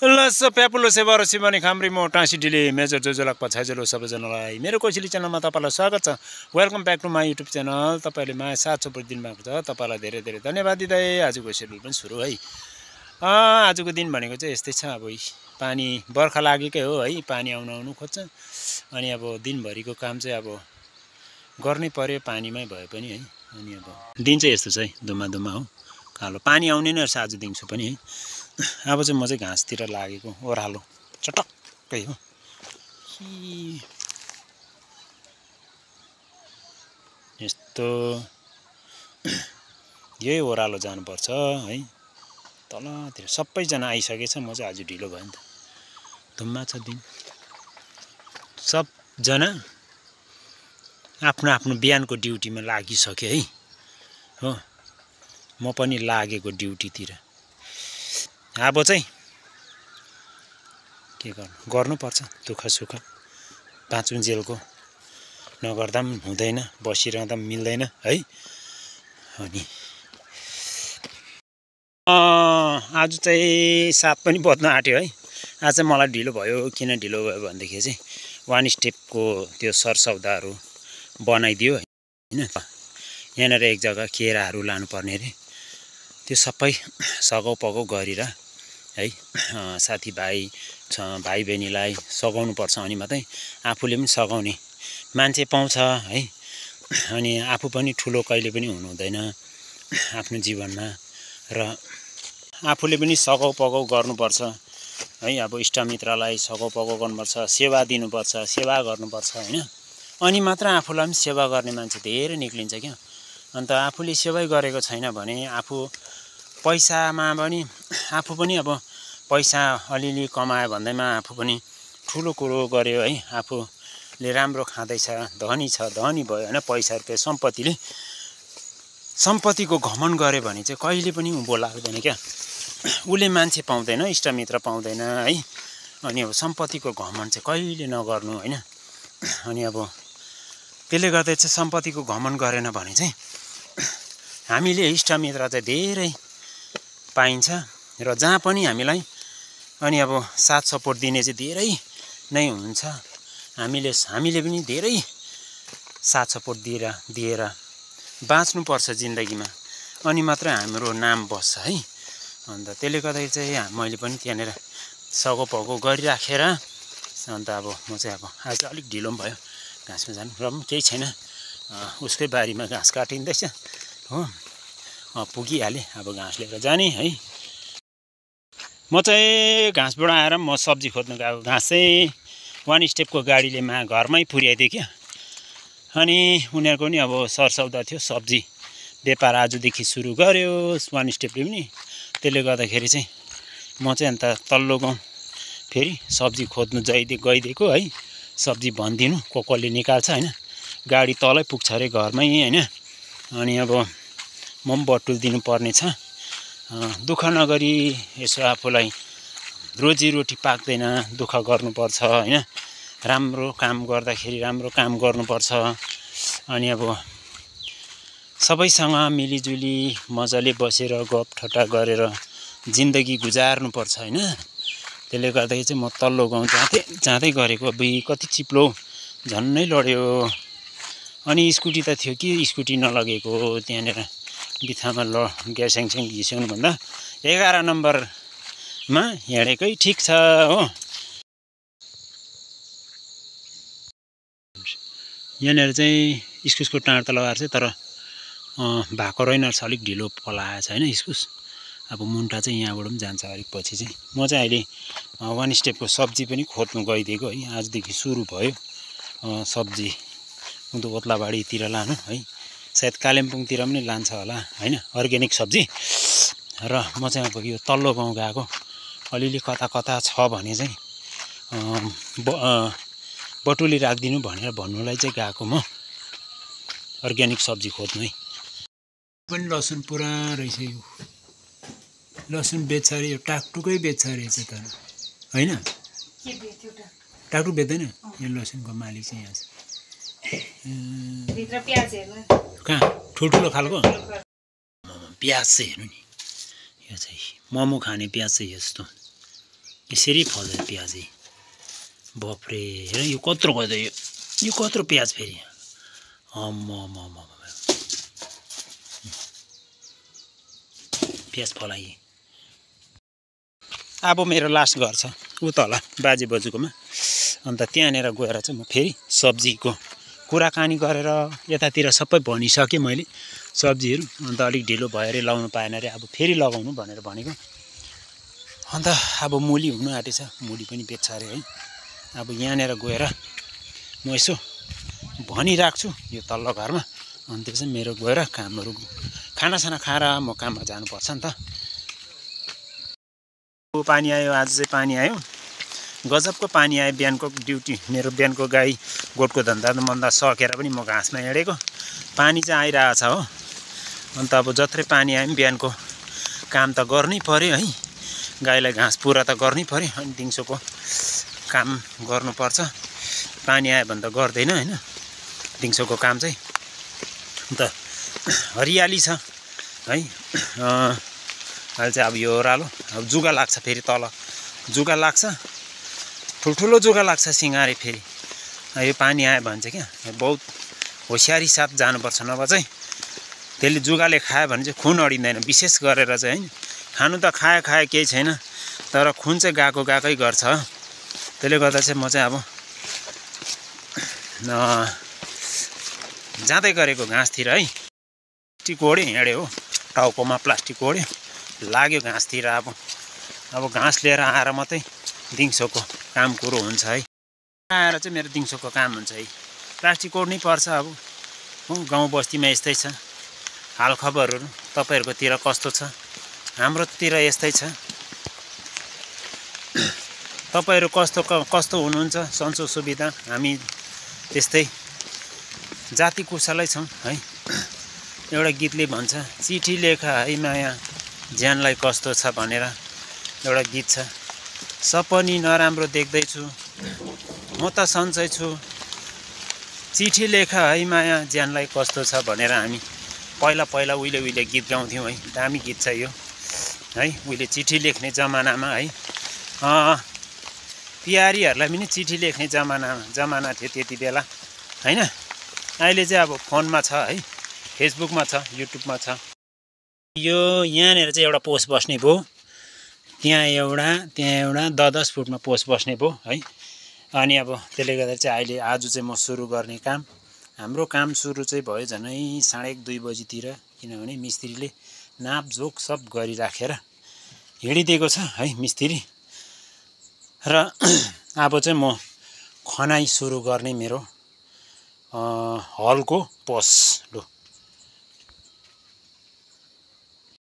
Loss प्यापुलो सेवा र सिमानी खाम्री म टाँसी डिले मेजर जोजोलाक पछाइजलो सबैजनालाई मेरो कोइली च्यानलमा तपाईँलाई स्वागत छ। Welcome back to my YouTube channel. तपाईँले माया साथ सपोर्ट दिनुभएको छ, तपाईँलाई धेरै धेरै धन्यवाद दिँदै आजको सेड्युल पनि सुरु है। आजको दिन भनेको चाहिँ यस्तै छ। अब पानी बर्खा लागेकै हो है, पानी आउनु खोज्छ। अनि अब दिनभरिको काम चाहिँ अब गर्नै पर्यो, पानीमै भए पनि है। अनि अब दिन चाहिँ यस्तो छ है, दुमा हो, कालो पानी आउने नै रहेछ आज दिउँसो पनि है। अब चाहिँ म चाहिँ घाँसतिर लागेको, ओह्रालो चटक्कै हो। यस्तो यही ओह्रालो जानुपर्छ है, तलतिर सबैजना आइसकेछ। म चाहिँ आज ढिलो भयो नि त, धुम्मा छ दिन। सबजना आफ्नो आफ्नो बिहानको ड्युटीमा लागिसक्यो है हो। म पनि लागेको ड्युटीतिर। अब चाहिँ के गर्नुपर्छ, दुःख सुख पाँचुन्जेलको नगर्दा पनि हुँदैन, बसिरहँदा पनि मिल्दैन है। अनि आज चाहिँ 7 पनि बज्न आँट्यो है। आज चाहिँ मलाई ढिलो भयो। किन ढिलो भयो भनेदेखि चाहिँ वान स्टेपको त्यो सरसौदाहरू बनाइदियो होइन। यहाँनिर एक जग्गा केराहरू लानुपर्ने अरे, त्यो सबै सघाउ पगाउ गरेर है साथीभाइ भाइ बहिनीलाई सघाउनुपर्छ। अनि मात्रै आफूले पनि सघाउने मान्छे पाउँछ है। अनि आफू पनि ठुलो कहिले पनि हुनु हुँदैन आफ्नो जीवनमा, र आफूले पनि सघाउ पगाउ गर्नुपर्छ है। अब इष्टमित्रलाई सघाउ पगाउ गर्नुपर्छ, सेवा दिनुपर्छ, सेवा गर्नुपर्छ होइन। अनि मात्र आफूलाई पनि सेवा गर्ने मान्छे धेरै निक्लिन्छ क्या। अन्त आफूले सेवै गरेको छैन भने आफू पैसामा पनि आफू पनि अब पैसा अलिअलि कमायो भन्दैमा आफू पनि ठुलो कुरो गर्यो है। आफूले राम्रो खाँदैछ, धनी छ, धनी भयो होइन, पैसा रुपियाँ सम्पत्तिको घमण्ड गर्यो भने चाहिँ कहिले पनि उँभो लाग्दैन क्या। उसले मान्छे पाउँदैन, इष्टमित्र पाउँदैन है। अनि अब सम्पत्तिको घमण्ड चाहिँ कहिले नगर्नु होइन। अनि अब त्यसले गर्दा चाहिँ सम्पत्तिको घमण्ड गरेन भने चाहिँ हामीले इष्टमित्र चाहिँ धेरै पाइन्छ, र जहाँ पनि हामीलाई अनि अब साथ सपोर्ट दिने चाहिँ धेरै नै हुन्छ। हामीले पनि धेरै साथ सपोर्ट दिएर बाँच्नुपर्छ जिन्दगीमा, अनि मात्र हाम्रो नाम बस्छ है। अन्त त्यसले गर्दाखेरि चाहिँ मैले पनि त्यहाँनिर सघाउ पगाउ गरिराखेर अन्त अब म चाहिँ अब आज अलिक ढिलो पनि भयो घाँसमा जानु, र पनि केही छैन, उसकै बारीमा घाँस काटिँदैछ हो। पुगिहालेँ अब घाँस लिएर जाने है। म चाहिँ घाँसबाट आएर म सब्जी खोज्नु गएको। घाँस चाहिँ वान स्टेपको गाडीले घरमै पुर्याइदियो क्या। अनि उनीहरूको नि अब सरसौदा थियो, सब्जी व्यापार आजदेखि सुरु गर्यो वान स्टेपले पनि। त्यसले गर्दाखेरि चाहिँ म चाहिँ अन्त तल्लो गाउँ फेरि सब्जी खोज्नु गइदिएको है। सब्जी भनिदिनु कसले निकाल्छ होइन। गाडी तलै पुग्छ अरे घरमै होइन। अनि अब म पनि बटुलिदिनु पर्ने छ। दुःख नगरी यसो आफूलाई रोजीरोटी पाक्दैन, दुःख गर्नुपर्छ होइन। राम्रो काम गर्दाखेरि राम्रो काम गर्नुपर्छ। अनि अब सबैसँग मिलिजुली मजाले बसेर गफठट्टा गरेर जिन्दगी गुजार्नुपर्छ होइन। त्यसले गर्दाखेरि चाहिँ म तल्लो गाउँ जाँदै गरेको। कति चिप्लो झन्नै लड्यो। अनि स्कुटी त थियो कि स्कुटी नलगेको त्यहाँनिर बित्थामा ग्यास्याङस्याङ घिस्याउनु भन्दा 11 नम्बरमा हिँडेकै ठिक छ हो। यहाँनिर चाहिँ इस्कुसको टाँड त लगाएर चाहिँ तर भएको रहेन रहेछ, अलिक ढिलो पलाएछ होइन इस्कुस। अब मुन्टा चाहिँ यहाँबाट पनि जान्छ अलिक पछि चाहिँ। म चाहिँ अहिले वान स्टेपको सब्जी पनि खोज्नु गइदिएको है। आजदेखि सुरु भयो सब्जी उँधो ओत्लाबाडीतिर लानु है, सायद कालिम्पोङतिर पनि लान्छ होला होइन, अर्ग्यानिक सब्जी। र म चाहिँ अब यो तल्लो गाउँ गएको, अलिअलि कता कता छ भने चाहिँ बटुली राखिदिनु भनेर भन्नुलाई चाहिँ गएको म अर्ग्यानिक सब्जी खोज्नु है। पनि लसुन पुरा रहेछ यो, लसुन बेच्छ अरे, यो टाकटुकै बेच्छ रहेछ त होइन। टाकटुक बेच्दैन यो लसुनको मालिक चाहिँ यहाँ छ। कहाँ ठुल्ठुलो खालको प्याज चाहिँ हेर्नु नि, यो चाहिँ मोमो खाने प्याज चाहिँ यस्तो यसरी फल्दैन प्याजै बाफ्रे हेर यो कत्रो गयो यो कत्रो प्याज फेरि प्याज फलाइ अब मेरो लास्ट घर छ उ तल बाजे बजुकोमा अन्त त्यहाँनिर गएर चाहिँ म फेरि सब्जीको कुराकानी गरेर यतातिर सबै भनिसकेँ मैले सब्जीहरू अन्त अलिक ढिलो भयो अरे लाउनु पाएन अरे अब फेरि लगाउनु भनेर भनेको अन्त अब मुली हुनु आँटेछ मुली पनि बेच्छ अरे है अब यहाँनिर गएर म यसो भनिराख्छु यो तल्लो घरमा अनि त्यो चाहिँ मेरो गएर कामहरू खानासाना खाएर म काममा जानुपर्छ नि त पानी आयो आज चाहिँ पानी आयो गजबको पानी आयो बिहानको ड्युटी मेरो बिहानको गाई गोठको धन्दा सकेर पनि म घाँसमा हिँडेको पानी चाहिँ आइरहेछ हो अन्त अब जत्रै पानी आयो पनि बिहानको काम त गर्नै पर्यो है गाईलाई घाँस पुरा त गर्नै पर्यो अनि दिउँसोको काम गर्नुपर्छ पानी आयो भने त गर्दैन हैन दिउँसोको काम चाहिँ अन्त हरियाली छ है अहिले चाहिँ अब यो ओह्रालो अब जुगा लाग्छ फेरि तल जुगा लाग्छ ठुल्ठुलो जुगा लाग्छ सिँगारे फेरि यो पानी आयो भने चाहिँ क्या बहुत होसियारी साथ जानुपर्छ नभए चाहिँ त्यसले जुगाले खायो भने चाहिँ खुन अडिँदैन विशेष गरेर चाहिँ हैन खानु त खाए केही छैन तर खुन चाहिँ गएकै गर्छ त्यसले गर्दा चाहिँ म चाहिँ अब जाँदै गरेको घाँसतिर है प्लास्टिक ओढ्यो हिँड्यो हो टाउकोमा प्लास्टिक ओढ्यो लाग्यो घाँसतिर अब घाँस लिएर आएर मात्रै दिउँसोको काम कुरो हुन्छ है आएर चाहिँ मेरो दिउँसोको काम हुन्छ है प्लास्टिक ओढ्नै पर्छ अब हो गाउँ बस्तीमा यस्तै छ हालखबरहरू तपाईहरुकोतिर कस्तो छ हाम्रोतिर यस्तै छ तपाईहरु कस्तो हुनुहुन्छ सन्चो सुविधा हामी त्यस्तै जाति कुशलै छौं है एउटा गीतले भन्छ चिठी लेख है माया ज्यानलाई कस्तो छ भनेर एउटा गीत छ सपनी नराम्रो देख्दैछु म त सन्चै छु चिठी लेख है माया ज्यानलाई कस्तो छ भनेर हामी पहिला उहिले गीत गाउँथ्यौं है दामी गीत छ यो है उहिले चिठी लेख्ने जमानामा है प्यारीहरुलाई पनि चिठी लेख्ने जमाना थियो त्यति बेला हैन अहिले चाहिँ अब फोनमा छ है फेसबुकमा छ युट्युबमा छ यो यहाँनिर चाहिँ एउटा पोस्ट बस्ने भयो त्यहाँ एउटा 10 फुटमा पोस्ट बस्ने भयो है अनि अब त्यसले गर्दा चाहिँ अहिले आज चाहिँ म सुरु गर्ने काम हाम्रो काम सुरु चाहिँ भयो झनै 1:30 बजीतिर किनभने मिस्त्रीले नापजोक सब गरिराखेर हिँडिदिएको छ है मिस्त्री र अब चाहिँ म खनाई सुरु गर्ने मेरो हलको पोस्ट